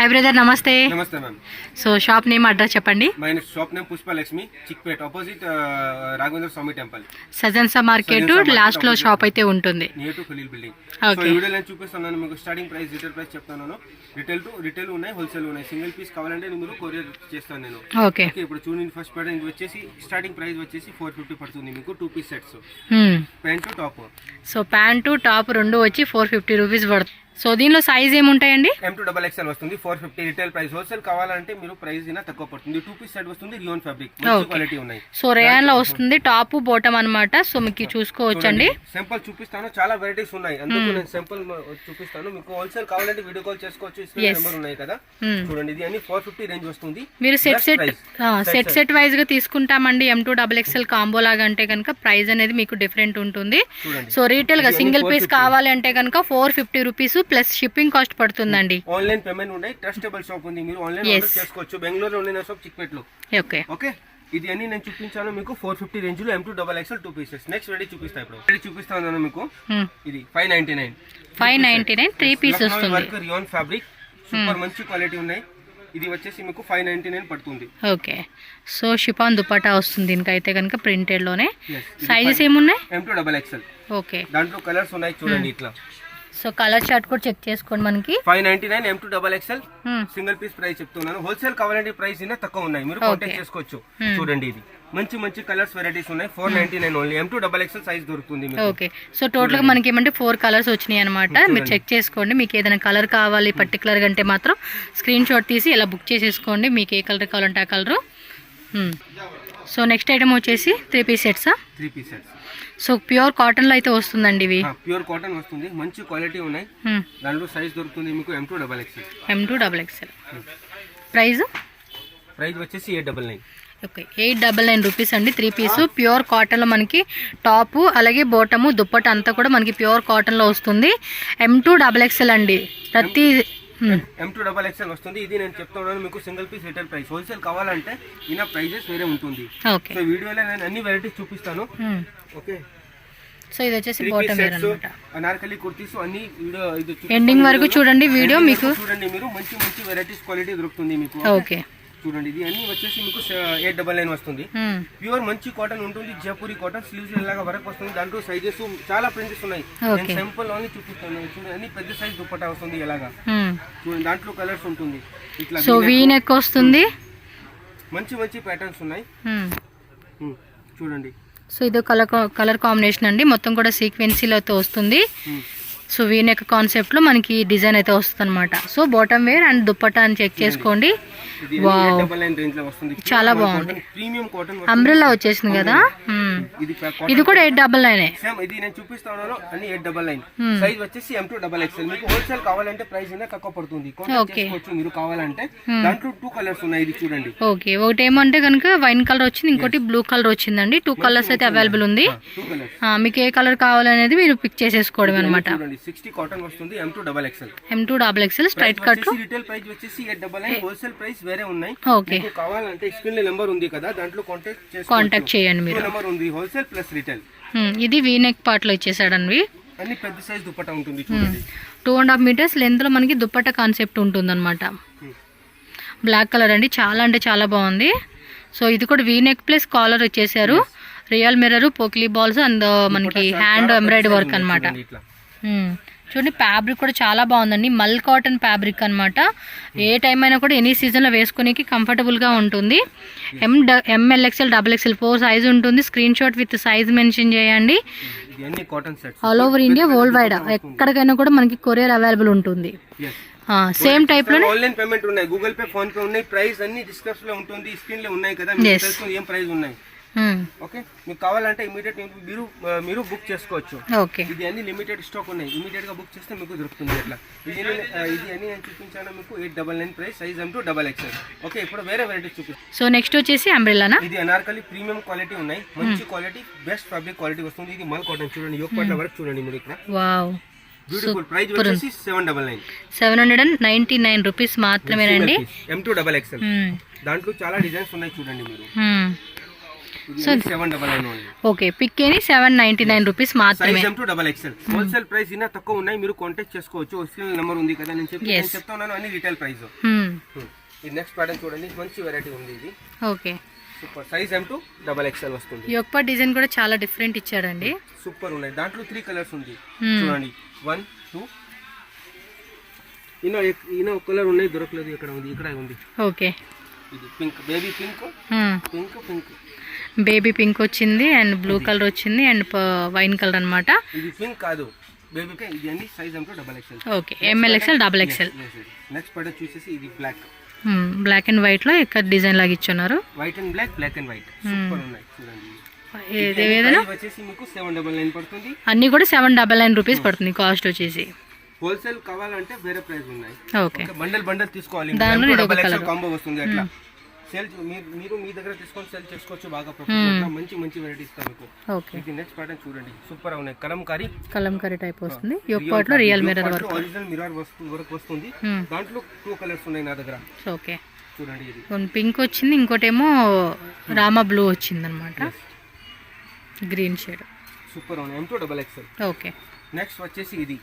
Hi brother, నమస్తే. నమస్తే ma'am. So shop name, address చెప్పండి. My shop name Pushpalakshmi, Chickpet opposite Raghavendra Swamy temple, సజన్సా మార్కెట్ లాస్ట్ లో షాప్ అయితే ఉంటుంది. Near to Khalil building. Okay. ఈ వీడియోలో నేను చూపిస్తున్నాను మీకు. స్టార్టింగ్ ప్రైస్, రిటైల్ ప్రైస్ చెప్తాను. రిటైల్ ఉన్నాయి, హోల్సేల్ ఉన్నాయి. సింగిల్ పీస్ కావాలంటే మీరు కొరియర్ చేస్తాను నేను. ఓకే. ఇప్పుడు చూడండి, ఫస్ట్ ప్యాటర్న్ వచ్చేసి స్టార్టింగ్ ప్రైస్ వచ్చేసి 450 పడుతుంది మీకు. 2 piece sets, pant top. So pant top రెండు వచ్చి 450 రూపీస్ పడుతుంది. సో దీనిలో సైజ్ ఏముంటాయండి? M2XXL వస్తుంది, 450 రిటైల్ ప్రైస్. హోల్సేల్ కావాలంటే మీరు ప్రైస్ అయినా తక్కువ పడుతుంది. 2 పీస్ సెట్ వస్తుంది, రియోన్ ఫ్యాబ్రిక్, మంచి క్వాలిటీ ఉన్నాయి. సో రేయాన్ లో వస్తుంది, టాప్ బాటమ్ అన్నమాట. సో మీకు చూసుకోవచ్చండి. సింపుల్ చూపిస్తాను, చాలా వెరైటీస్ ఉన్నాయి, అందుకు నేను సింపుల్ చూపిస్తాను మీకు. హోల్సేల్ కావాలంటే వీడియో కాల్ చేసుకోవచ్చు, స్క్రీన్ నెంబర్ ఉన్నాయి కదా. చూడండి, ఇది అన్ని 450 రేంజ్ వస్తుంది. మీరు సెట్ వైజ్ గా తీసుకుంటామండి. M2XXL కాంబో లాగా అంటే కనుక ప్రైస్ అనేది మీకు డిఫరెంట్ ఉంటుంది. సో రీటైల్ గా సింగిల్ పీస్ కావాలి అంటే కనుక 450 రూపీస్ ప్లస్ షిప్పింగ్ కాస్ట్ పడుతుందండి. ఆన్లైన్ పేమెంట్ ఉన్నాయి, ట్రస్టబుల్ షాప్ ఉంది, మీరు ఆన్లైన్ ఆర్డర్ చేసుకోవచ్చు. బెంగళూరులో ఉన్న షాప్ చిక్పేట్ లో. Okay okay. ఇది అన్ని నేను చూపించాను మీకు 450 రేంజ్ లో M2XXL 2 పీసెస్. నెక్స్ట్ రెడీ చూపిస్తా. ఇప్పుడు రెడీ చూపిస్తాను మీకు. ఇది 599 3 పీస్ వస్తుంది. వర్క్ రియోన్ ఫ్యాబ్రిక్, సూపర్ మంచి క్వాలిటీ ఉన్నాయి. ఇది వచ్చేసి మీకు 599 పడుతుంది. ఓకే. సో షిఫాన్ దుపట్టా వస్తుంది దీనికైతే కనుక ప్రింటెడ్ లోనే. సైజెస్ ఏమున్నాయి? M2XXL. ఓకే. దాంట్లో కలర్స్ ఉన్నాయి చూడండి ఇట్లా. సో కలర్ చార్ట్ కూడా చెక్ చేసుకోండి. మనకి 599 M2XXL సింగిల్ పీస్ ప్రైస్ చెప్తున్నాను. హోల్సేల్ కావాలంటే ప్రైస్ అయినా తక్కువ ఉన్నాయి, మీరు కాంటాక్ట్ చేసుకోవచ్చు. చూడండి, ఇది మంచి కలర్స్ వెరైటీస్ ఉన్నాయి. 499 ఓన్లీ. M2XXL సైజ్ దొరుకుతుంది. ఓకే. సో టోటల్ గా మనకి ఏమంటే 4 కలర్స్ వచ్చినాయి అనమాట. మీరు చెక్ చేసుకోండి. మీకు ఏదైనా కలర్ కావాలి పర్టికులర్ గా అంటే మాత్రం స్క్రీన్ షాట్ తీసి ఇలా బుక్ చేసేసుకోండి. మీకు ఏ కలర్ కావాలంటే ఆ కలరు. సో నెక్స్ట్ ఐటమ్ వచ్చేసి 3 పీస్ సెట్సా? 3 piece sets. So pure cotton లో అయితే వస్తుందండి ఇవి. ప్యూర్ కాటన్ వస్తుంది, మంచి క్వాలిటీ ఉన్నాయి. దాంట్లో సైజ్ దొరుకుతుంది మీకు M2XXL. ప్రైస్ వచ్చేసి 899. ఓకే, 899 రూపీస్ అండి. 3 పీస్ ప్యూర్ కాటన్ లో మనకి టాప్ అలాగే బోటము దుప్పట అంతా కూడా మనకి ప్యూర్ కాటన్ లో వస్తుంది. M2XXL అండి. ప్రతి M2XXL వస్తుంది. ఇది నేను చెప్తున్నాను మీకు single piece retail price. Wholesale కావాలంటే ఈయన ప్రైజెస్ వేరే ఉంటుంది. ఓకే. సో వీడియోలో నేను అన్ని వెరైటీస్ చూపిస్తాను. ఓకే. సో ఇది వచ్చేసి బాటమ్ వేర్ అన్నమాట. అనార్కలి కుర్తీస్ అన్ని వీడియో ఇది ఎండింగ్ వరకు చూడండి వీడియో. మీకు చూడండి, మీరు మంచి వెరైటీస్ క్వాలిటీ దొరుకుతుంది మీకు. ఓకే. చూడండి, ఇది అన్ని వచ్చేసి మీకు 899 వస్తుంది. ప్యూర్ మంచి కాటన్ ఉంటుంది, జైపూరి కాటన్. స్లీవ్స్ ఇలాగా వర్క్ వస్తుంది. దాంట్లో సైజెస్ చాలా ప్రింట్స్ ఉన్నాయి. నేను సింపుల్ ఓన్లీ చూపిస్తాను. చూడండి, అన్ని పెద్ద సైజ్ దుపట్టా వస్తుంది ఇలాగా. చూడండి, దాంట్లో కలర్స్ ఉంటుంది ఇట్లా. సో వీ నెక్ వస్తుంది. మంచి ప్యాటర్న్స్ ఉన్నాయి. చూడండి, సో ఇది కలర్ కాంబినేషన్ అండి. మొత్తం కూడా సీక్వెన్సీలతో వస్తుంది. సో వీ నెక్ కాన్సెప్ట్ లో మనకి డిజైన్ అయితే వస్తుంది అనమాట. So bottom wear and dupatta అని చెక్ చేసుకోండి. వావ్, చాలా బాగుంది. అంబ్రెల్లా వచ్చేసింది కదా. ఇది కూడా 899. ఇది నేను చూపిస్తాను అన్ని 899. సైజ్ వచ్చేసి M2XXL. మీకు హోల్సేల్ కావాలంటే ప్రైస్ అయినా తక్కువ పడుతుంది. మీరు కావాలంటే దాంట్లో 2 కలర్స్ ఉన్నాయి. ఇది చూడండి. ఓకే. ఒకటి ఏమంటే కనుక వైన్ కలర్ వచ్చింది, ఇంకోటి బ్లూ కలర్ వచ్చిందండి. 2 కలర్స్ అయితే అవైలబుల్ ఉంది. మీకు ఏ కలర్ కావాలనేది మీరు పిక్ చేసేసుకోవడం అనమాట. 60 కాటన్ వస్తుంది. M2XXL straight cut. Retail price వచ్చేసి 899. హోల్సేల్ ప్రైస్ వేరే ఉన్నాయి. ఓకే. కావాలంటే స్క్రీన్ నెంబర్ ఉంది కదా, దాంట్లో కాంటాక్ట్ చేయండి మీరు. నెంబర్ ఉంది, హోల్సేల్ ప్లస్ రిటైల్. ఇది వీ నెక్ పార్ట్ లో ఇచ్చేసాడండి. అన్ని పెద్ద సైజ్ దుపట్టా ఉంటుంది. చూడండి, 2.5 మీటర్స్ లెంత్ లో మనకి దుపట్టా కాన్సెప్ట్ ఉంటుంది అనమాట. బ్లాక్ కలర్ అండి, చాలా అంటే చాలా బాగుంది. సో ఇది కూడా వీ నెక్ ప్లస్ కాలర్ వచ్చేసారు. రియల్ మిర్రర్, పోక్లీ బాల్స్ అండ్ మనకి హ్యాండ్ ఎంబ్రాయిడరీ వర్క్ అనమాట. చూడండి, ఫ్యాబ్రిక్ కూడా చాలా బాగుందండి. మల్ కాటన్ ఫ్యాబ్రిక్ అనమాట. ఏ టైం అయినా కూడా ఎనీ సీజన్లో వేసుకునేకి కంఫర్టబుల్గా ఉంటుంది. MLXL, XXL 4 సైజ్ ఉంటుంది. Screen shot with size mention చేయండి. All over India, world wide ఎక్కడికైనా కూడా మనకి కొరియర్ అవైలబుల్ ఉంటుంది. సేమ్ టైప్ లో ఆన్లైన్ పేమెంట్ ఉన్నాయి, గూగుల్ పే, ఫోన్ పే ఉన్నాయి. ప్రైస్ అన్ని డిస్క్రిప్షన్ లో ఉంటుంది, స్క్రీన్ లో ఉన్నాయి కదా. ఏం ప్రైస్ ఉన్నాయి. ఓకే, మీకు కావాలంటే ఇమీడియట్ మీరు బుక్ చేసుకోవచ్చు. ఓకే. ఇది అన్ని లిమిటెడ్ స్టాక్ ఉన్నాయి. ఇమీడియట్ గా బుక్ చేస్తే మీకు దొరుకుతుంది. అట్లా ఇది అన్ని నేను చూపించాను మీకు. 899 ప్రైస్. Size M2XXL. ఓకే. ఇప్పుడు వేరే వెరైటీ చూపిస్తాను. సో నెక్స్ట్ వచ్చేసి అంబ్రెల్లానా. ఇది అనార్కలి ప్రీమియం క్వాలిటీ ఉన్నాయి. మంచి క్వాలిటీ, బెస్ట్ ఫ్యాబ్రిక్ క్వాలిటీ వస్తుంది. ఇది మల్ కాటన్. చూడండి, యోక్ పట్ల వర్క్ చూడండి మీరు ఇక్కడ. Wow, beautiful. ప్రైస్ వచ్చేసి 799 రూపీస్ మాత్రమేనండి. M2XXL. దాంట్లో చాలా డిజైన్స్ ఉన్నాయి చూడండి మీరు. ఇది 799 ఓన్లీ. ఓకే, పిక్కేని 799 రూపీస్ మాత్రమే. Size M2 XXL wholesale price ఇన్నా తక్కువ ఉన్నాయి, మీరు కాంటాక్ట్ చేసుకోవచ్చు. స్క్రీన్ నెంబర్ ఉంది కదా, నేను చెప్తున్నాను అన్ని రీటైల్ ప్రైస్. ఈ నెక్స్ట్ ప్యాటర్న్ చూడండి, మంచి వెరైటీ ఉంది ఇది. Okay, super. Size M2 XXL వస్తుంది. యొక్క డిజైన్ కూడా చాలా డిఫరెంట్ ఇచ్చాడండి. సూపర్ ఉన్నాయి. దాంట్లో 3 కలర్స్ ఉంది చూడండి. 1 2 ఈయన ఒక కలర్ ఉన్నాయి, దొరకలేదు. ఇక్కడ ఉంది, ఇక్కడ ఉంది. ఓకే, ఇది pink, baby pink. Pink baby pink వచ్చింది, అండ్ బ్లూ కలర్ వచ్చింది, అండ్ వైన్ కలర్ అన్నమాట. ఇది పింక్ కాదు, బేబీ పింక్. ఇది అన్ని size M2 XXL. Okay, MLXL XXL. Next pattern చూసేసి ఇది బ్లాక్. బ్లాక్ అండ్ వైట్ లో ఇక్కడ డిజైన్ లాగా ఇచ్చున్నారు. White and black, black and white. Super ఉన్నాయి చూడండి. ఏదైనా వచ్చేసి మీకు 799 పడుతుంది. అన్ని కూడా 799 రూపీస్ పడుతుంది కాస్ట్ వచ్చేసి. హోల్సేల్ కావాలంటే వేరే ప్రైస్ ఉన్నాయి. ఓకే, బండల్ తీసుకోవాలి, దానిలో ఇది ఒక కలర్ కాంబో వస్తుంది. అట్లా సేల్ మీరు మీ దగ్గర తీసుకొని సేల్ చేసుకోవచ్చు. బాగా ప్రాఫిట్. మంచి వెరైటీ ఇస్తాం మీకు. ఓకే, ఇది నెక్స్ట్ ప్యాటర్న్ చూడండి, సూపర్ ఉన్నాయి. కలంకారీ టైప్ వస్తుంది. యొక్క లో real mirror work, original mirror work వస్తుంది. దాంట్లో 2 కలర్స్ ఉన్నాయి నా దగ్గర. ఓకే, చూడండి. ఇది పింక్ వచ్చింది, ఇంకోటేమో రామా బ్లూ వచ్చింది అనమాట, గ్రీన్ షేడ్. సూపర్ ఉన్నాయి. M2 XXL. ఓకే, నెక్స్ట్ వచ్చేసి ఇది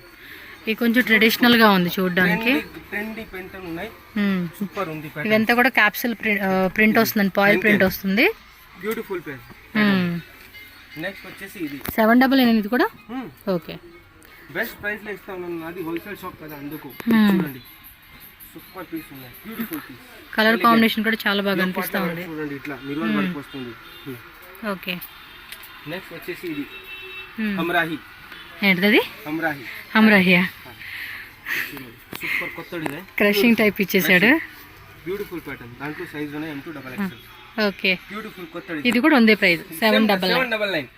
కొంచెం ట్రెడిషనల్ గా ఉంది చూడడానికి. ట్రెండీ ప్రింట్ ఉన్నాయి. సూపర్ ఉంది. ఇదంతా కూడా క్యాప్సూల్ ప్రింట్ వస్తుంది, పాయిల్ ప్రింట్ వస్తుంది. Beautiful print. నెక్స్ట్ వచ్చేసి ఇది 799 ఇది కూడా. ఓకే, బెస్ట్ ప్రైస్ లో ఇస్తాను. అది హోల్సేల్ షాప్ కదా, అందుకు. చూడండి, సూపర్ పీస్ ఉన్నాయి. Beautiful piece. కలర్ కాంబినేషన్ కూడా చాలా బాగా అనిపిస్తా ఉంది. చూడండి, ఇట్లా మిర్రర్ వర్క్ వస్తుంది. ఓకే, నెక్స్ట్ వచ్చేసి ఇది హమ్రాహి. ఏంటది? హమ్రాహియా. సూపర్ కొత్త డిజైన్, క్రషింగ్ టైప్ ఇచ్చేసాడు. Beautiful pattern. దాంట్లో సైజ్ ఉన్నాయి M2 XXL. ఓకే, బ్యూటిఫుల్ కొత్త డిజైన్. ఇది కూడా ఉంది ప్రైస్ 799.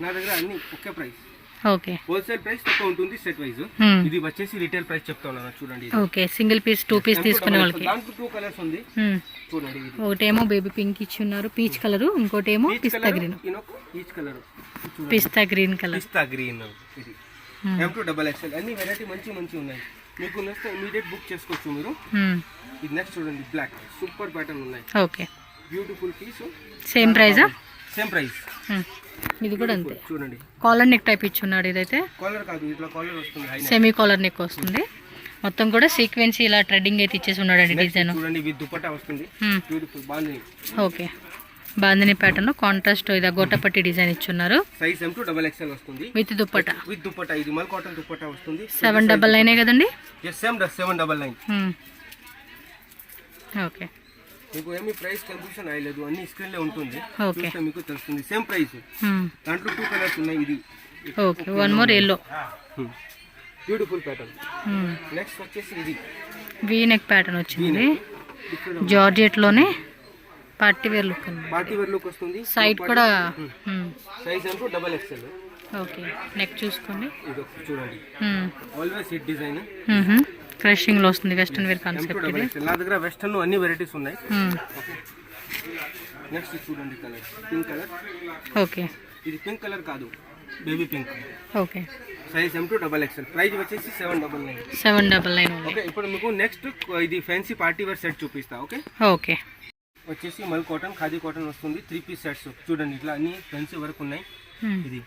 నా దగ్గర అన్ని ఒకే ప్రైస్. ఓకే, హోల్సేల్ ప్రైస్ తక్కువ ఉంటుంది సెట్ వైజ్. ఇది వచ్చేసి రిటైల్ ప్రైస్ చెప్తాను చూడండి. ఓకే, సింగిల్ పీస్ 2 పీస్ తీసుకునే వాళ్ళకి. దాంట్లో 2 కలర్స్ ఉంది చూడండి. ఒకటేమో బేబీ పింక్ ఇచ్చి ఉన్నారు, పీచ్ కలర్. ఇంకోటేమో పిస్తా గ్రీన్. పీచ్ కలర్, పిస్తా గ్రీన్ కలర్. పిస్తా గ్రీన్. ఇది M2 XXL. అన్ని వెరైటీ మంచి ఉన్నాయి. మీకు నెక్స్ట్ ఇమీడియట్ బుక్ చేసుకోవచ్చు మీరు. ఇది నెక్స్ట్ చూడండి, బ్లాక్. సూపర్ ప్యాటర్న్ ఉన్నాయి. Okay, beautiful piece. సేమ్ ప్రైజా? Same price. ఇది కూడా అంతే. చూడండి, కాలర్ నెక్ టైప్ ఇచ్చున్నాడు. ఇదైతే కాలర్ కాదు, ఇట్లా కాలర్ వస్తుంది. సెమీ కాలర్ నెక్ వస్తుంది. మొత్తం కూడా సీక్వెన్స్ ఇలా ట్రెడ్డింగ్ అయితే ఇచ్చేసి ఉన్నాడు డిజైన్. చూడండి, విత్ దుపట్టా వస్తుంది. బ్యూటిఫుల్ బాగుంది. ఓకే, బాందిని ప్యాటర్న్ లో కాంట్రాస్ట్ ఇది గోటపట్టి డిజైన్ ఇచ్చున్నారు. సైజ్ M2 XXL వస్తుంది విత్ దుపట్టా. ఇది మల్ కాటన్ దుపట్టా వస్తుంది. 799 కదండి? yes, 799. ఓకే, మీకు ఏమి ప్రైస్ కన్ఫ్యూషన్ అయ్యలేదు, అన్ని స్క్రీన్ లో ఉంటుంది. చూస్తే మీకు తెలుస్తుంది. Same price. దాంట్లో 2 కలర్స్ ఉన్నాయి. ఇది okay, one more yellow. Beautiful pattern. Next వచ్చేసి ఇది వీ నెక్ ప్యాటర్న్ వచ్చింది. జార్జెట్ లోనే party wear look. Party wear look వస్తుంది. సైడ్ కూడా size M2 XXL. Okay, neck చూసుకోండి. ఇది చూడండి, ఆల్వేస్ హిట్ డిజైన్. క్రషింగ్ లో వస్తుంది, వెస్టర్న్ వేర్ కాన్సెప్ట్ ఇది. నా దగ్గర వెస్టర్న్ లో అన్ని వెరైటీస్ ఉన్నాయి. నెక్స్ట్ చూడండి, కలర్ పింక్ కలర్. ఓకే, ఇది పింక్ కలర్ కాదు, baby pink. Okay, size M2 XXL. Price వచ్చేసి 799. 799. ఓకే, ఇప్పుడు మీకు నెక్స్ట్ ఇది ఫ్యాన్సీ పార్టీ వేర్ సెట్ చూపిస్తా. ఓకే, ఓకే, వచ్చేసి మల్ కాటన్, ఖాదీ కాటన్ వస్తుంది. 3 పీస్ సెట్స్ చూడండి, ఇట్లా అన్ని ఫ్యాన్సీ వర్క్ ఉన్నాయి. ఇది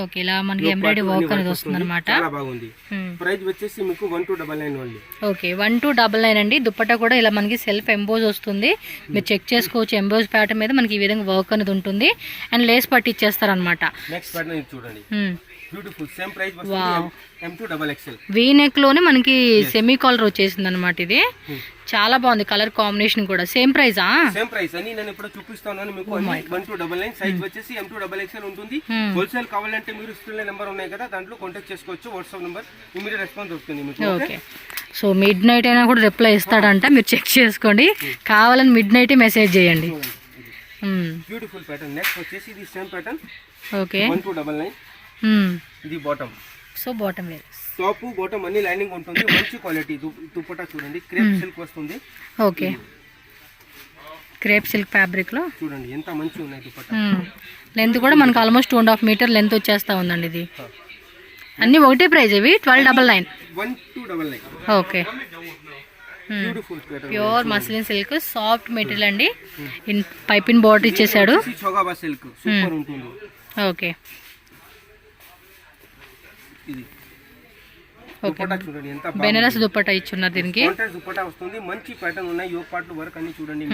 ఓకే, ఇలా మనకి ఎంబ్రాయిడరీ వర్క్ అనేది వస్తుంది అనమాట. చాలా బాగుంది. ప్రైస్ వచ్చేసి మీకు 1299 ఓన్లీ. ఓకే, 1299 అండి. దుపట్టా కూడా ఇలా మనకి సెల్ఫ్ ఎంబోజ్ వస్తుంది. మీరు చెక్ చేసుకోవచ్చు. ఎంబోజ్ ప్యాటర్న్ మీద మనకి ఈ విధంగా వర్క్ అనేది ఉంటుంది, అండ్ లేస్ పట్టి ఇచ్చేస్తారు అనమాట. నెక్స్ట్ ప్యాటర్న్ ఇది చూడండి, బ్యూటిఫుల్. సేమ్ ప్రైస్ వస్తుంది M2 XXL. వీ నెక్ లోనే మనకి సెమీ కాలర్ వచ్చేసింది అనమాట. ఇది చాలా బాగుంది, కలర్ కాంబినేషన్ కూడా. సేమ్ ప్రైజా? సేమ్ ప్రైస్ అని నేను ఇప్పుడు చూపిస్తాను మీకు. 1299. సైజ్ వచ్చేసి M2 XXL ఉంటుంది. హోల్సేల్ కావాలంటే మీరు స్క్రీన్ నెంబర్ ఉన్నాయి కదా, దాంట్లో కాంటాక్ట్ చేసుకోవచ్చు. వాట్సాప్ నెంబర్, ఇమీడియట్ రెస్పాన్స్ దొరుకుతుంది మీకు. ఓకే, సో మిడ్ నైట్ అయినా కూడా రిప్లై ఇస్తాడంట, మీరు చెక్ చేసుకోండి. కావాలని మిడ్ నైట్ మెసేజ్ చేయండి. Beautiful pattern. నెక్స్ట్ వచ్చేసి ఇది సేమ్ ప్యాటర్న్. ఓకే, 1299. ఇది bottom. So bottom wear, top bottom అన్ని లైనింగ్ ఉంటుంది. మంచి క్వాలిటీ దుపట్టా చూడండి, క్రేప్ సిల్క్ వస్తుంది. ఓకే, క్రేప్ సిల్క్ ఫ్యాబ్రిక్ లో చూడండి ఎంత మంచి ఉన్నాయి దుపట్టా. లెంత్ కూడా మనకు ఆల్మోస్ట్ 2.5 మీటర్ లెంత్ వచ్చేస్తా ఉందండి. ఇది అన్ని ఒకటే ప్రైస్. ఇవి 1299. 1299. Okay, beautiful pattern pure muslin silk soft material అండి. ఇన్ పైపిన్ బార్డర్ ఇచ్చేసాడు. చోగాబా సిల్క్ సూపర్ ఉంటుంది. ఓకే ఇది ఓకే దుపట్టా చూడండి ఎంత బెనారస్ దుపట్టా ఇచ్చున్నారు దీనికి. కాంట్రాస్ట్ దుపట్టా వస్తుంది. మంచి ప్యాటర్న్ ఉన్నాయి. యోగ్ పార్ట్ వర్క్ అన్ని చూడండి.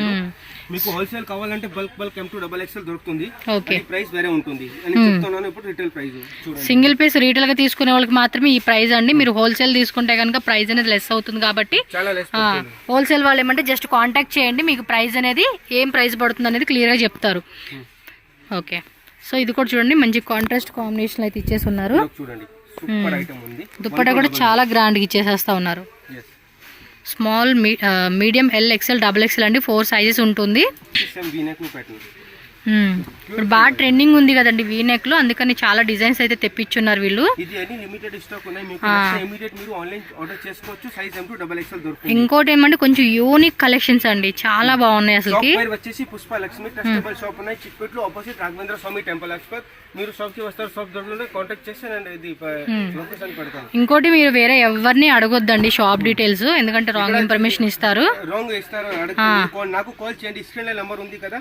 మీకు హోల్సేల్ కావాలంటే బల్క్ M2 XXL దొరుకుతుంది. ఓకే ప్రైస్ వేరే ఉంటుంది అని చెప్తున్నాను. ఇప్పుడు రిటైల్ ప్రైస్ చూడండి. సింగిల్ పీస్ రీటైల్ గా తీసుకునే వాళ్ళకి మాత్రమే ఈ ప్రైస్ అండి. మీరు హోల్సేల్ తీసుకుంటే కనుక ప్రైస్ అనేది లెస్ అవుతుంది కాబట్టి చాలా లెస్. హోల్సేల్ వాళ్ళు ఏమంటే జస్ట్ కాంటాక్ట్ చేయండి. మీకు ప్రైస్ అనేది ఏం ప్రైస్ పడుతుంది అనేది క్లియర్ గా చెప్తారు. ఓకే సో ఇది కూడా చూడండి మంచి కాంట్రాస్ట్ కాంబినేషన్ అయితే ఇచ్చేసి ఉన్నారు. చూడండి సూపర్ ఐటమ్ ఉంది. దుపట్టా కూడా చాలా గ్రాండ్ గా ఇచ్చేసేస్తా ఉన్నారు. స్మాల్ మీడియం XL XXL అండి 4 సైజెస్ ఉంటుంది. ఇప్పుడు బాగా ట్రెండింగ్ ఉంది కదండి వీనెక్ లో, అందుకని చాలా డిజైన్స్ అయితే తెప్పించున్నారు వీళ్ళు. ఇంకోటి ఏమంటే కొంచెం యూనిక్ కలెక్షన్స్ అండి, చాలా బాగున్నాయి అసలు. వచ్చేసి పుష్పలక్ష్మి టెక్స్టైల్ షాప్ ఉన్నాయి చిక్పేట్ లో, ఆపోజిట్ రాఘవేంద్ర స్వామి టెంపుల్. మీరు షాప్ కి వస్తారు, షాప్ దొరుకుతుంటే కాంటాక్ట్ చేస్తే లొకేషన్ పెడతాను. ఇంకోటి మీరు వేరే ఎవరిని అడగొద్దండి షాప్ డీటెయిల్స్, ఎందుకంటే రాంగ్ ఇన్ఫర్మేషన్ ఇస్తారు. నాకు కాల్ చేయండి, స్క్రీన్ లో నెంబర్ ఉంది కదా,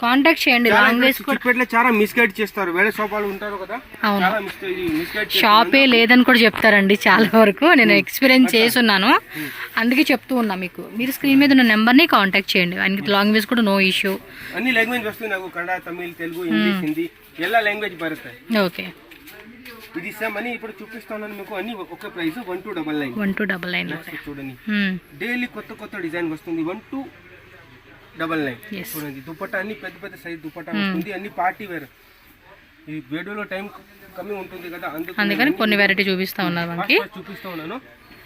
కాంటాక్ట్ చేయండి. లాంగ్వేజ్ కూడా చాలా మిస్గైడ్ చేస్తారు. వేరే షాప్ వాళ్ళు ఉంటారు కదా, చాలా మిస్గైడ్ షాపే లేదని కూడా చెప్తారండి చాలా వరకు. నేను ఎక్స్పీరియన్స్ చేస్తున్నాను, అందుకే చెప్తూ ఉన్నా మీకు. మీరు స్క్రీన్ మీద ఉన్న నెంబర్ని కాంటాక్ట్ చేయండి. ఆయనకి లాంగ్వేజ్ కూడా నో ఇష్యూ. అన్ని లాంగ్వేజ్ వస్తుంది నాకు, కన్నడ, తమిళ్, తెలుగు, ఇంగ్లీష్, హిందీ ಎಲ್ಲ లాంగ్వేజ్ బరుతాయి. ఓకే ఇది సేమ్ అని ఇప్పుడు చూపిస్తున్నాను మీకు. అన్ని ఒక ప్రైస్ 1299. 1299 చూడండి. డైలీ కొత్త డిజైన్ వస్తుంది. 1299 చూడండి. దుపట్టా అన్ని పెద్ద సైజ్ దుపట్టా వస్తుంది. అన్ని పార్టీ వేర్. ఈ వీడియోలో టైం కమ్మి ఉంటుంది కదా, అందుకని కొన్ని వెరైటీ చూపిస్తా ఉన్నారు మనకి. చూపిస్తా ఉన్నాను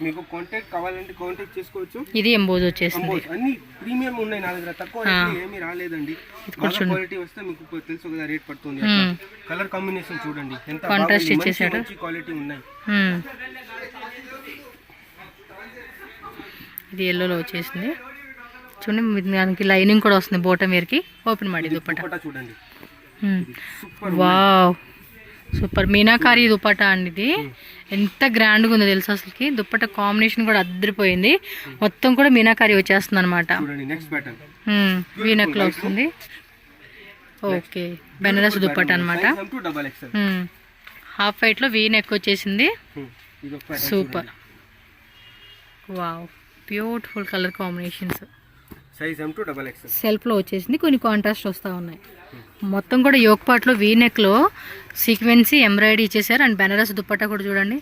మీకు. కాంటాక్ట్ కావాలంటే కాంటాక్ట్ చేసుకోవచ్చు. ఇది ఎంబోజ్ వచ్చేసింది. అన్ని ప్రీమియం ఉన్నాయి నా దగ్గర, తక్కువ ఏమీ రాలేదండి. క్వాలిటీ వస్తే మీకు తెలుసు కదా రేట్ పడుతుంది. కలర్ కాంబినేషన్ చూడండి ఎంత కాంట్రాస్ట్ ఇచ్చేసాడు. మంచి క్వాలిటీ ఉన్నాయి. ఇది ఎల్లోలో వచ్చేసింది చూడండి. దానికి లైనింగ్ కూడా వస్తుంది బోటం వేర్కి. ఓపెన్ ಮಾಡಿ దుపట్టా చూడండి. వావ్ సూపర్ మీనాకారి దుపట్టా అండి. ఇది ఎంత గ్రాండ్గా ఉందో తెలుసు అసలుకి. దుపట్టా కాంబినేషన్ కూడా అద్దరిపోయింది. మొత్తం కూడా మీనాకారి వచ్చేస్తుంది అనమాట. వీనెక్ లో వస్తుంది. ఓకే బెనారస్ దుపట్టా అనమాట. హాఫ్ వైట్ లో వీనెక్ వచ్చేసింది. Super wow beautiful colour combinations. Self లో వచ్చేసింది. కొన్ని కాంట్రాస్ట్ వస్తూ ఉన్నాయి. మొత్తం కూడా యోక్ పార్ట్ లో వీనెక్ లో సీక్వెన్సీ ఎంబ్రాయిడరీ ఇచ్చేసారు. అండ్ బెనారస్ దుపట్టా కూడా చూడండి.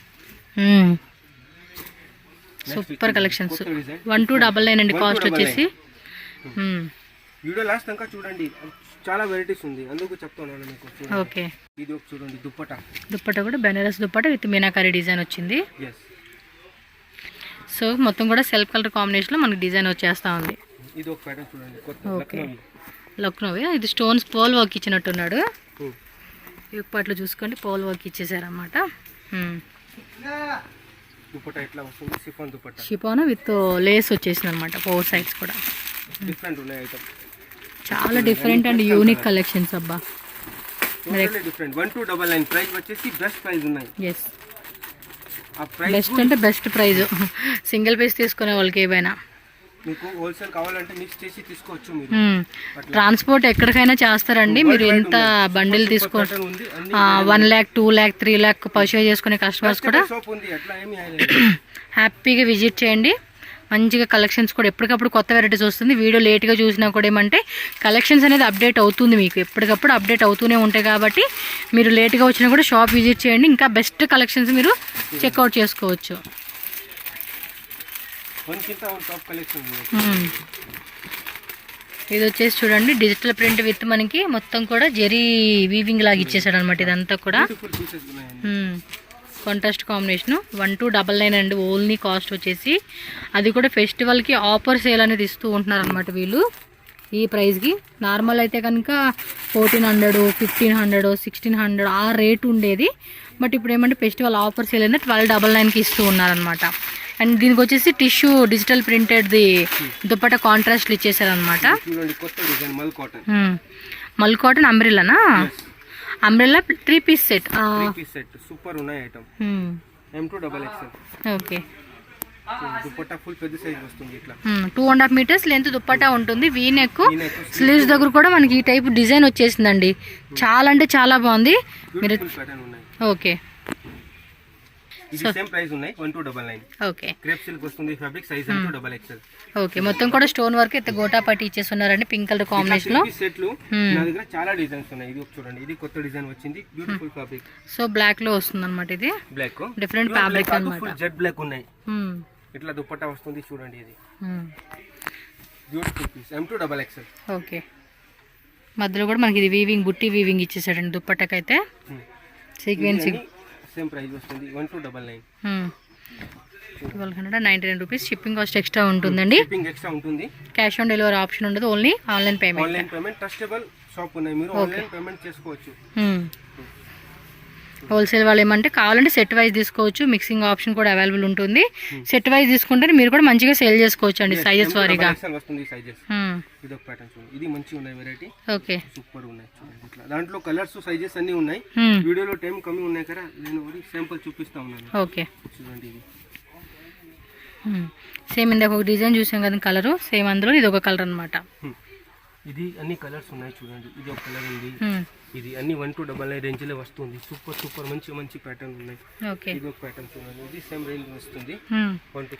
Super collections. 1299 అండి కాస్ట్ వచ్చేసి. వీడియో లాస్ట్ దాకా చూడండి, చాలా వెరైటీస్ ఉంది, అందుకు చెప్తున్నాను మీకు. ఓకే ఇది చూడండి దుపట్టా కూడా బెనారస్ దుపట్టా విత్ మీనాకారి డిజైన్ వచ్చింది. సో మొత్తం కూడా సెల్ఫ్ కలర్ కాంబినేషన్ లో మనకి డిజైన్ వచ్చేస్తా ఉంది. ఇది ఒక ప్యాటర్న్ చూడండి. ఓకే లక్నోవి. ఇది స్టోన్స్ పోల్ వర్క్ ఇచ్చినట్టున్నాడు. ఇప్పట్లో చూసుకోండి పోల్ వర్క్ ఇచ్చేసారన్నమాట. దుపట్టా ఎట్లా వస్తుంది? Chiffon dupatta. Chiffon with lace వచ్చేసింది అనమాట. 4 సైడ్స్ కూడా డిఫరెంట్ ఉన్నాయి ఐటమ్. చాలా డిఫరెంట్ అండ్ యూనిక్ కలెక్షన్స్ అబ్బా. డిఫరెంట్. 1299 ప్రైస్ వచ్చేసి బెస్ట్ ప్రైస్ ఉన్నాయి. ఎస్ బెస్ట్ అంటే బెస్ట్ ప్రైజ్. సింగిల్ పీస్ తీసుకునే వాళ్ళకి ఏవైనా. మీకు హోల్సేల్ కావాలంటే మిక్స్ చేసి తీసుకోవచ్చు మీరు. ట్రాన్స్పోర్ట్ ఎక్కడికైనా చేస్తారండి. మీరు ఎంత బండిల్ తీసుకోవచ్చు. 1 lakh 2 lakh 3 lakh పర్చేజ్ చేసుకునే కస్టమర్స్ కూడా హ్యాపీగా విజిట్ చేయండి. మంచిగా కలెక్షన్స్ కూడా ఎప్పటికప్పుడు కొత్త వెరైటీస్ వస్తుంది. వీడియో లేట్గా చూసినా కూడా ఏమంటే కలెక్షన్స్ అనేది అప్డేట్ అవుతుంది. మీకు ఎప్పటికప్పుడు అప్డేట్ అవుతూనే ఉంటాయి కాబట్టి మీరు లేట్గా వచ్చినా కూడా షాప్ విజిట్ చేయండి. ఇంకా బెస్ట్ కలెక్షన్స్ మీరు చెక్అవుట్ చేసుకోవచ్చు. ఇది వచ్చేసి చూడండి డిజిటల్ ప్రింట్ విత్ మనకి మొత్తం కూడా జెరీ వీవింగ్ లాగా ఇచ్చేసాడు అనమాట. ఇదంతా కూడా కాంట్రాస్ట్ కాంబినేషన్. 1299 అండి ఓన్లీ కాస్ట్ వచ్చేసి. అది కూడా ఫెస్టివల్కి ఆఫర్ సేల్ అనేది ఇస్తూ ఉంటున్నారు అనమాట వీళ్ళు ఈ ప్రైస్కి. నార్మల్ అయితే కనుక 1400 1500 1600 ఆ రేటు ఉండేది. బట్ ఇప్పుడు ఏమంటే ఫెస్టివల్ ఆఫర్ సేల్ అయితే 1299కి ఇస్తూ ఉన్నారనమాట. అండ్ దీనికి వచ్చేసి టిష్యూ డిజిటల్ ప్రింటెడ్ది దుపట్టా కాంట్రాస్ట్లు ఇచ్చేసారనమాట. మల్ కాటన్ అంబ్రెల్లానా? Umbrella 3 piece set. సూపర్ ఉన్నాయి item. M2 XXL. Okay dupatta full పెద్ద సైజ్ వస్తుంది ఇట్లా 2.5 మీటర్స్ లెంత్ దుప్పట్టా ఉంటుంది. వీ నెక్ స్లీవ్స్ దగ్గర కూడా మనకి ఈ టైప్ డిజైన్ వచ్చేసిందండి. చాలా అంటే చాలా బాగుంది. మీరు ప్యాటర్న్ ఉన్నాయి. ఓకే, ఇది సేమ్ ప్రైస్ ఉన్నాయి 1299. ఓకే, క్రేప్ సిల్క్ వస్తుంది ఫ్యాబ్రిక్ సైజ్ M2XL. ఓకే, మొత్తం కూడా స్టోన్ వర్క్ అయితే గోటా పట్టి ఇచ్చేస్తున్నారండి పింక్ కలర్ కాంబినేషన్ లో. సెట్లు నా దగ్గర చాలా డిజైన్స్ ఉన్నాయి. ఇది చూడండి, ఇది కొత్త డిజైన్ వచ్చింది, బ్యూటిఫుల్ ఫ్యాబ్రిక్. సో బ్లాక్ లో వస్తుంది అనమాట. ఇది బ్లాక్ డిఫరెంట్ ఫ్యాబ్రిక్ అన్నమాట. ఫుల్ జెడ్ బ్లాక్ ఉన్నాయి. ఇట్లా దుపట్టా వస్తుంది చూడండి. ఇది బ్యూటిఫుల్ పీస్ M2XL. ఓకే, మధ్యలో కూడా మనకి ఇది వీవింగ్ బుట్టి వీవింగ్ ఇచ్చేసాడండి దుపట్టాకైతే. సీక్వెన్సింగ్ సేమ్ ప్రైస్ వస్తుంది 1299. 1299 రూపీస్. షిప్పింగ్ కాస్ట్ ఎక్స్ట్రా ఉంటుందండి. షిప్పింగ్ ఎక్స్ట్రా ఉంటుంది. క్యాష్ ఆన్ డెలివరీ ఆప్షన్ ఉండదు, only online payment. Online payment trustable shop ఉన్నాయి, మీరు ఆన్లైన్ పేమెంట్ చేసుకోవచ్చు. హోల్సేల్ వాళ్ళు ఏమంటే కావాలంటే సెట్ వైజ్ తీసుకోవచ్చు, మిక్సింగ్ ఆప్షన్ కూడా అవైలబుల్ ఉంటుంది. సెట్ వైజ్ తీసుకుంటే మీరు కూడా మంచిగా సేల్ చేసుకోవచ్చు అండి సైజెస్ వారీగా. వస్తుంది సైజెస్. ఇది ఒక ప్యాటర్న్ చూడండి, ఇది మంచిగా ఉన్నాయి వెరైటీ. ఓకే, సూపర్ ఉన్నాయి చూడండి. ఇట్లా దాంట్లో కలర్స్ సైజెస్ అన్ని ఉన్నాయి. వీడియోలో టైం కమ్మి ఉన్నాయి కదా, నేను శాంపుల్ చూపిస్తా ఉన్నాను. ఓకే, చూడండి. ఇది సేమ్ ఇందాక ఒక డిజైన్ చూసాం కదా కలర్, సేమ్ అందులో ఇది ఒక కలర్ అన్నమాట. ఇది అన్ని కలర్స్ ఉన్నాయి చూడండి. ఇది ఒక కలర్ ఉంది. ఇది అన్ని 1299 రేంజ్ లో వస్తుంది. సూపర్ సూపర్ మంచి మంచి ప్యాటర్న్ ఉన్నాయి. ఓకే, ఇది ఒక ప్యాటర్న్ చూడండి. ఇది సేమ్ రేంజ్ వస్తుంది.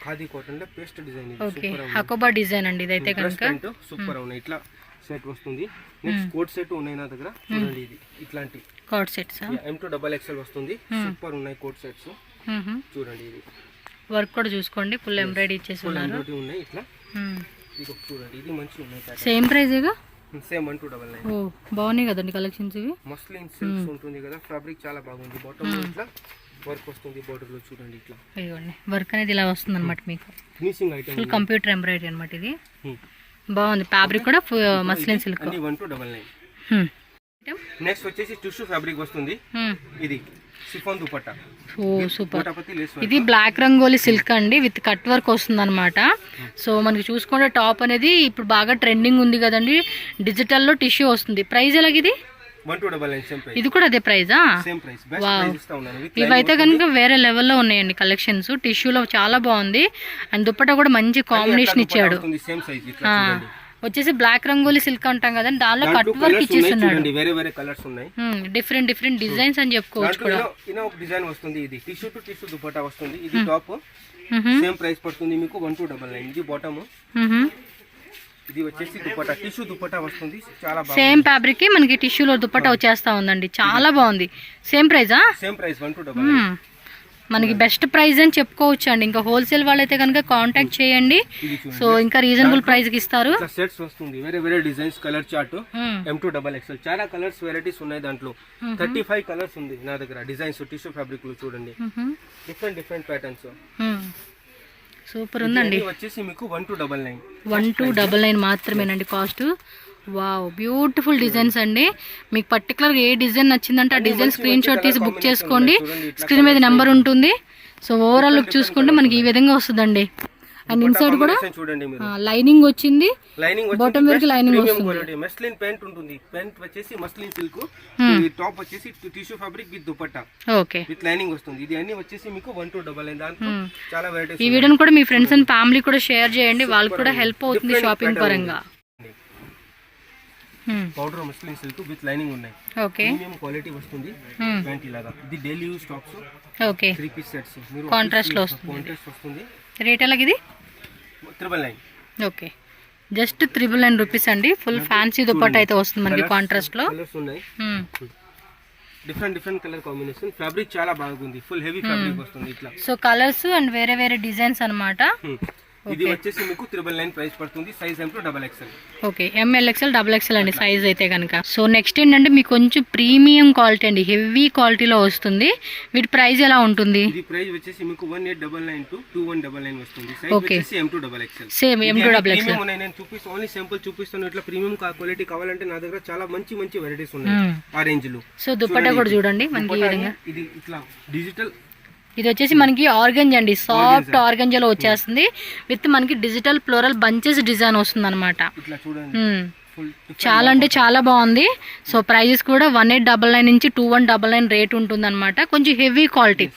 ఖాదీ కాటన్ లో పేస్ట్ డిజైన్. ఇది ఓకే, హకోబా డిజైన్ అండి ఇదైతే కనుక. సూపర్ ఉన్నాయి. ఇట్లా సెట్ వస్తుంది. నెక్స్ట్ కోట్ సెట్ ఉన్నాయి నా దగ్గర చూడండి. ఇది ఇట్లాంటి కోట్ సెట్స్ M2XL వస్తుంది. సూపర్ ఉన్నాయి కోట్ సెట్స్ చూడండి. ఇది వర్క్ కూడా చూసుకోండి, ఫుల్ ఎంబ్రాయిడరీ ఇచ్చేసి ఉన్నారు. ఉన్నాయి ఇట్లా. ఇది చూడండి, ఇది మంచి ఉన్నాయి. Same ప్రైజేగా, same 1299. ఓ బాగున్నాయి కదండి కలెక్షన్స్ ఇవి. మస్లిన్ సిల్క్స్ ఉంటుంది కదా, ఫ్యాబ్రిక్ చాలా బాగుంది. బాటమ్ లో ఇట్లా వర్క్ వస్తుంది, బోర్డర్ లో చూడండి. ఇట్లా ఇదిగోండి వర్క్ అనేది ఇలా వస్తుంది అనమాట మీకు. Finishing item full computer embroidery అనమాట. ఇది బాగుంది. ఫ్యాబ్రిక్ కూడా మస్లిన్ సిల్క్. 1299. నెక్స్ట్ వచ్చేసి టిష్యూ ఫ్యాబ్రిక్ వస్తుంది. ఇది షిఫాన్ దుపట్టా. ఓ సూపర్. ఇది బ్లాక్ రంగోలీ సిల్క్ అండి, విత్ కట్ వర్క్ వస్తుంది అనమాట. సో మనకి చూసుకుంటే టాప్ అనేది ఇప్పుడు బాగా ట్రెండింగ్ ఉంది కదండి, డిజిటల్లో టిష్యూ వస్తుంది. ప్రైస్ ఎలాగ ఇది? 1299. ఇది కూడా అదే ప్రైజా? ఇవైతే కనుక వేరే లెవెల్లో ఉన్నాయండి కలెక్షన్స్. టిష్యూలో చాలా బాగుంది. అండ్ దుపట్టా కూడా మంచి కాంబినేషన్ ఇచ్చాడు. వచ్చేసి బ్లాక్ రంగోలీ సిల్క్ అంటాం కదండి, దానిలో కట్ వర్క్ ఇచ్చేస్తున్నాడు. డిఫరెంట్ డిఫరెంట్ డిజైన్స్ అని చెప్పుకోవచ్చు కూడా. ఒక డిజైన్ వస్తుంది. ఇది టిష్యూ టు టిష్యూ దుపట్టా వస్తుంది. ఇది టాప్ సేమ్ ప్రైస్ పడుతుంది మీకు 1299. ఇది బాటమ్. ఇది వచ్చేసి దుపట్టా, టిష్యూ దుపట్టా వస్తుంది. చాలా బాగుంది. సేమ్ ఫ్యాబ్రిక్ కి మనకి టిష్యూలో దుపట్టా వచ్చేస్తా ఉందండి, చాలా బాగుంది. సేమ్ ప్రైజా? Same price 1299. మనకి బెస్ట్ ప్రైస్ అని చెప్పుకోవచ్చు అండి. ఇంకా హోల్సేల్ వాళ్ళైతే కనుక కాంటాక్ట్ చేయండి. సో ఇంకా రీజనబుల్ ప్రైస్ కి ఇస్తారు. సెట్స్ వస్తుంది, వేరే వేరే డిజైన్స్, కలర్ చార్ట్. M2XL చాలా కలర్స్ వెరైటీస్ ఉన్నాయి దాంట్లో. 35 కలర్స్ ఉంది నా దగ్గర డిజైన్స్. టిష్యూ ఫ్యాబ్రిక్ లో చూడండి, డిఫరెంట్ డిఫరెంట్ ప్యాటర్న్స్. సూపర్ ఉందండి. వచ్చేసి మీకు 1299. 1299 మాత్రమేనండి కాస్ట్. వావ్, బ్యూటిఫుల్ డిజైన్స్ అండి. మీకు పర్టికులర్గా ఏ డిజైన్ నచ్చిందంటే ఆ డిజైన్ స్క్రీన్ షాట్ తీసి బుక్ చేసుకోండి. స్క్రీన్ మీద నెంబర్ ఉంటుంది. సో ఓవరాల్ లుక్ చూసుకుంటే మనకి ఈ విధంగా వస్తుందండి. అండ్ ఇన్సైడ్ కూడా లైనింగ్ వచ్చింది, బాటమ్ వరకు లైనింగ్ వస్తుంది. మస్లిన్ ప్యాంట్ ఉంటుంది. ప్యాంట్ వచ్చేసి మస్లిన్ సిల్క్, టాప్ వచ్చేసి tissue fabric with dupatta. Okay, with lining వస్తుంది. ఇది అన్ని వచ్చేసి మీకు 1299. దాంట్లో చాలా వెరైటీస్. ఈ వీడియోని కూడా మీ ఫ్రెండ్స్ అండ్ ఫ్యామిలీ కూడా షేర్ చేయండి, వాళ్ళకి కూడా హెల్ప్ అవుతుంది షాపింగ్ పరంగా. Powder muslin silk with lining ఉన్నాయి. ఓకే, ప్రీమియం క్వాలిటీ వస్తుంది. ప్యాంట్ ఇలాగా. ఇది daily use tops. Okay, 3 piece sets. మీరు కాంట్రాస్ట్ లో వస్తుంది. కాంట్రాస్ట్ వస్తుంది. రేట్ ఎలాగ ఇది? 999. ఓకే, జస్ట్ 999 రూపీస్ అండి. ఫుల్ ఫ్యాన్సీ దుపట్టా అయితే వస్తుంది మనకి కాంట్రాస్ట్ లో. కలర్స్ ఉన్నాయి, different different colour combination. Fabric చాలా బాగుంది, ఫుల్ హెవీ ఫ్యాబ్రిక్ వస్తుంది ఇట్లా. సో కలర్స్ అండ్ వేరే వేరే డిజైన్స్ అన్నమాట. ఇది వచ్చేసి మీకు 999 ప్రైస్ పడుతుంది. Size M2XL. Okay, MLXL XXL అండి సైజ్ అయితే కనుక. సో నెక్స్ట్ ఏంటంటే మీకు కొంచెం ప్రీమియం క్వాలిటీ అండి, హెవీ క్వాలిటీలో వస్తుంది. వీటి ప్రైస్ ఎలా ఉంటుంది? ఇది ప్రైస్ వచ్చేసి మీకు 1899 to 2199 వస్తుంది. సైజ్ వచ్చేసి M2XL. Same M2XL. నేను చూపిస్తాను, ఓన్లీ సింపుల్ చూపిస్తాను. ఇట్లా ప్రీమియం క్వాలిటీ కావాలంటే నా దగ్గర చాలా మంచి మంచి వెరైటీస్ ఉన్నాయి ఆ రేంజ్ లో. సో దుపట్టా కూడా చూడండి మనకి ఈ విధంగా. ఇది ఇట్లా డిజిటల్. ఇది వచ్చేసి మనకి ఆర్గంజా అండి, సాఫ్ట్ ఆర్గంజాలో వచ్చేస్తుంది. విత్ మనకి డిజిటల్ ఫ్లోరల్ బంచెస్ డిజైన్ వస్తుంది అనమాట. ఇట్లా చూడండి, ఫుల్ చాలా అంటే చాలా బాగుంది. సో ప్రైజెస్ కూడా 1899 నుంచి 2199 రేట్ ఉంటుంది అనమాట. కొంచెం హెవీ క్వాలిటీ,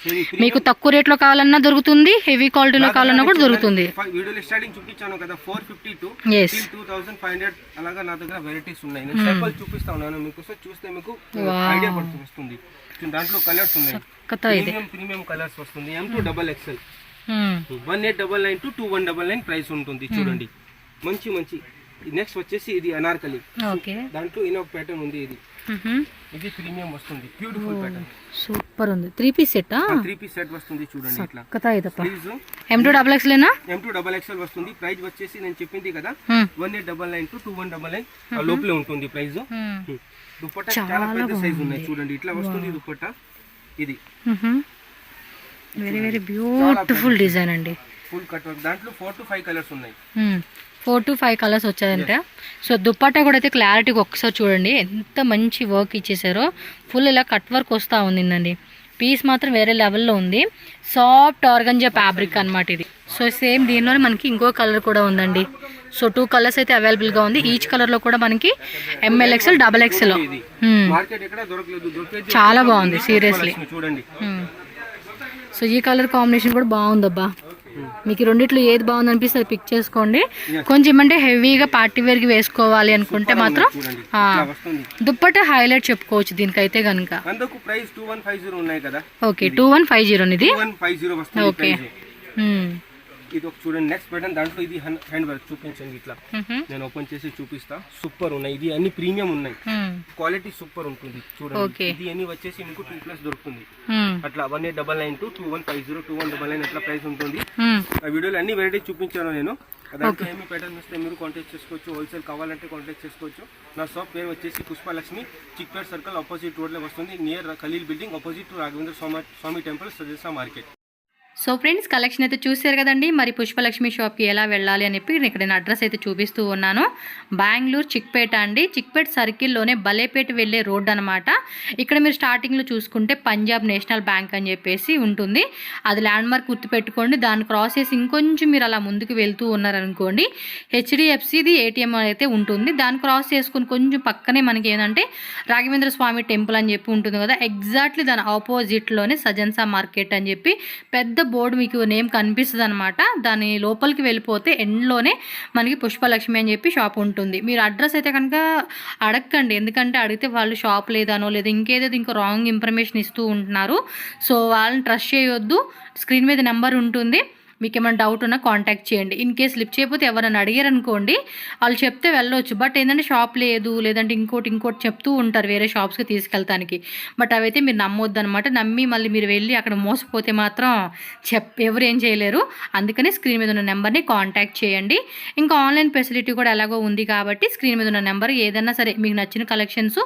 మీకు తక్కువ రేట్లో కావాలన్నా దొరుకుతుంది, హెవీ క్వాలిటీలో కావాలన్నా కూడా దొరుకుతుంది. వీడియోలో స్టార్టింగ్ చూపించాను కదా 452 Yes. 2500 అలాగా నా దగ్గర వెరైటీస్ ఉన్నాయి. నేను సింపుల్ చూపిస్తా ఉన్నాను మీకు, సో చూస్తే మీకు ఐడియా వస్తుంది. దాంట్లో కలర్స్ ఉన్నాయి, ప్రీమియం కలర్స్ వస్తుంది. M2XXL 1899 to 2199 ప్రైస్ ఉంటుంది. చూడండి మంచి మంచి. నెక్స్ట్ వచ్చేసి ఇది అనార్కలి, దాంట్లో ఇనోక్ ప్యాటర్న్ ఉంది. ఇది ప్రీమియం వస్తుంది, బ్యూటిఫుల్ ప్యాటర్న్, సూపర్ ఉంది. 3 పీస్ సెట్ 3 పీస్ సెట్ వస్తుంది. చూడండి ఇట్లా M2XXL M2XXL వస్తుంది. ప్రైస్ వచ్చేసి నేను చెప్పింది కదా 1899 to 2199 లోపలే ఉంటుంది ప్రైస్. దుపట్టా చాలా పెద్ద సైజ్ ఉన్నాయి. చూడండి ఇట్లా వస్తుంది దుపట్టా. ఇది వెరీ వెరీ బ్యూటిఫుల్ డిజైన్ అండి. ఫుల్ కట్ వర్క్, దాంట్లో 4 to 5 కలర్స్ ఉన్నాయి. 4 to 5 కలర్స్ వచ్చాయంటే. సో దుపట్టా కూడా అయితే క్లారిటీగా ఒక్కసారి చూడండి ఎంత మంచి వర్క్ ఇచ్చేసారో. ఫుల్ ఇలా కట్ వర్క్ వస్తూ ఉందండి. పీస్ మాత్రం వేరే లెవెల్లో ఉంది. సాఫ్ట్ ఆర్గంజా ఫ్యాబ్రిక్ అనమాట ఇది. సో సేమ్ దీనిలోనే మనకి ఇంకో కలర్ కూడా ఉందండి. సో 2 కలర్స్ అయితే అవైలబుల్గా ఉంది. ఈచ్ కలర్లో కూడా మనకి MLXL XXL. చాలా బాగుంది సీరియస్లీ. చూడండి సో ఈ కలర్ కాంబినేషన్ కూడా బాగుందబ్బా. మీకు రెండిట్లో ఏది బాగుంది అనిపిస్తే అది పిక్ చేసుకోండి. కొంచెం ఏమంటే హెవీగా పార్టీ వేర్కి వేసుకోవాలి అనుకుంటే మాత్రం దుప్పట్టా హైలైట్ చెప్పుకోవచ్చు దీనికైతే కనుక. ప్రైస్ 2150 ఉన్నాయి కదా. ఓకే 2150 ఇది. 2150 వస్తుంది. ఓకే ఇది ఒక చూడండి నెక్స్ట్ ప్యాటర్న్. దాంట్లో ఇది హ్యాండ్ వర్క్ చూపించండి ఇట్లా. నేను ఓపెన్ చేసి చూపిస్తా. సూపర్ ఉన్నాయి. ఇది అన్ని ప్రీమియం ఉన్నాయి, క్వాలిటీ సూపర్ ఉంటుంది. చూడండి ఇది అన్ని వచ్చేసి మీకు 2+ దొరుకుతుంది. అట్లా 1899 to 2150 2199 అట్లా ప్రైస్ ఉంటుంది. ఆ వీడియోలో అన్ని వెరైటీ చూపించాను నేను. దాంట్లో ఏమి ప్యాటర్న్ ఇస్తే మీరు కాంటాక్ట్ చేసుకోవచ్చు. హోల్సేల్ కావాలంటే కాంటాక్ట్ చేసుకోవచ్చు. నా షాప్ పేరు వచ్చేసి Pushpalakshmi, Chickpet circle opposite road లో వస్తుంది, near Khalil building opposite to Raghavendra Swamy temple, సజెసా మార్కెట్. సో ఫ్రెండ్స్ కలెక్షన్ అయితే చూసారు కదండి. మరి పుష్పలక్ష్మి షాప్కి ఎలా వెళ్ళాలి అని చెప్పి ఇక్కడ నేను అడ్రస్ అయితే చూపిస్తూ ఉన్నాను. బెంగళూరు చిక్పేట అండి. చిక్పేట సర్కిల్లోనే బలేపేట వెళ్ళే రోడ్ అనమాట. ఇక్కడ మీరు స్టార్టింగ్లో చూసుకుంటే పంజాబ్ నేషనల్ బ్యాంక్ అని చెప్పేసి ఉంటుంది. అది ల్యాండ్ మార్క్ గుర్తుపెట్టుకోండి. దాన్ని క్రాస్ చేసి ఇంకొంచెం మీరు అలా ముందుకు వెళ్తూ ఉన్నారనుకోండి HDFCది ATM అయితే ఉంటుంది. దాన్ని క్రాస్ చేసుకుని కొంచెం పక్కనే మనకి ఏంటంటే రాఘవేంద్ర స్వామి టెంపుల్ అని చెప్పి ఉంటుంది కదా. ఎగ్జాక్ట్లీ దాని ఆపోజిట్లోనే సజన్సా మార్కెట్ అని చెప్పి పెద్ద బోర్డు మీకు నేమ్ కనిపిస్తుంది అనమాట. దాని లోపలికి వెళ్ళిపోతే ఎండ్లోనే మనకి పుష్పలక్ష్మి అని చెప్పి షాప్ ఉంటుంది. మీరు అడ్రస్ అయితే కనుక అడగండి, ఎందుకంటే అడిగితే వాళ్ళు షాప్ లేదానో లేదా ఇంకేదో ఇంకో రాంగ్ ఇన్ఫర్మేషన్ ఇస్తూ ఉంటున్నారు. సో వాళ్ళని ట్రస్ట్ చేయొద్దు. స్క్రీన్ మీద నెంబర్ ఉంటుంది, మీకు ఏమైనా డౌట్ ఉన్నా కాంటాక్ట్ చేయండి. ఇన్ కేస్ లిఫ్ట్ చేయకపోతే ఎవరైనా అడిగారు అనుకోండి, వాళ్ళు చెప్తే వెళ్ళవచ్చు. బట్ ఏంటంటే షాప్ లేదు లేదంటే ఇంకోటి చెప్తూ ఉంటారు వేరే షాప్స్కి తీసుకెళ్తానికి. బట్ అవైతే మీరు నమ్మొద్దు అనమాట. నమ్మి మళ్ళీ మీరు వెళ్ళి అక్కడ మోసపోతే మాత్రం ఎవరు ఏం చేయలేరు. అందుకని స్క్రీన్ మీద ఉన్న నెంబర్ని కాంటాక్ట్ చేయండి. ఇంకా ఆన్లైన్ ఫెసిలిటీ కూడా ఎలాగో ఉంది కాబట్టి స్క్రీన్ మీద ఉన్న నెంబర్ ఏదైనా సరే మీకు నచ్చిన కలెక్షన్స్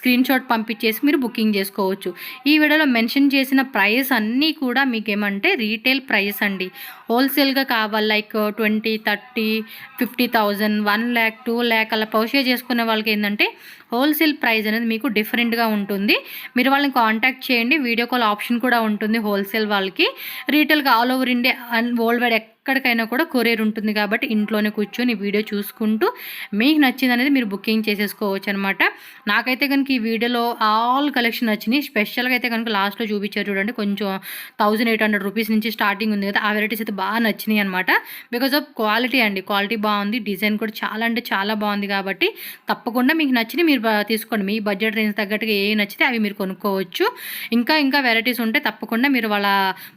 స్క్రీన్ షాట్ పంపించేసి మీరు బుకింగ్ చేసుకోవచ్చు. ఈ వీడియోలో మెన్షన్ చేసిన ప్రైస్ అన్నీ కూడా మీకు ఏమంటే రీటైల్ ప్రైస్ అండి. హోల్సేల్గా కావాలి లైక్ 20, 30, 50,000, 1 lakh, 2 lakh అలా పర్చేజ్ చేసుకునే వాళ్ళకి ఏంటంటే హోల్సేల్ ప్రైస్ అనేది మీకు డిఫరెంట్గా ఉంటుంది. మీరు వాళ్ళని కాంటాక్ట్ చేయండి. వీడియో కాల్ ఆప్షన్ కూడా ఉంటుంది హోల్సేల్ వాళ్ళకి. రీటైల్గా all over India and world wide ఎక్కడికైనా కూడా కొరియర్ ఉంటుంది కాబట్టి ఇంట్లోనే కూర్చొని వీడియో చూసుకుంటూ మీకు నచ్చింది అనేది మీరు బుకింగ్ చేసేసుకోవచ్చు అనమాట. నాకైతే కనుక ఈ వీడియోలో ఆల్ కలెక్షన్ నచ్చినాయి. స్పెషల్గా అయితే కనుక లాస్ట్లో చూపించారు చూడండి, కొంచెం 1800 రూపీస్ నుంచి స్టార్టింగ్ ఉంది కదా. ఆ వెరైటీస్ అయితే బాగా నచ్చినాయి అనమాట. బికాజ్ ఆఫ్ క్వాలిటీ అండి, క్వాలిటీ బాగుంది, డిజైన్ కూడా చాలా అంటే చాలా బాగుంది. కాబట్టి తప్పకుండా మీకు నచ్చినాయి మీరు తీసుకోండి. మీ బడ్జెట్ రేంజ్ తగ్గట్టుగా ఏ నచ్చితే అవి మీరు కొనుక్కోవచ్చు. ఇంకా వెరైటీస్ ఉంటే తప్పకుండా మీరు వాళ్ళ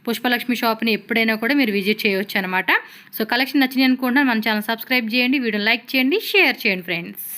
పుష్పలక్ష్మి షాప్ని ఎప్పుడైనా కూడా మీరు విజిట్ చేయవచ్చు అనమాట. సో కలెక్షన్ నచ్చినాయి అనుకుంటున్నాను. మన ఛానల్ సబ్స్క్రైబ్ చేయండి, వీడియో లైక్ చేయండి, షేర్ చేయండి ఫ్రెండ్స్.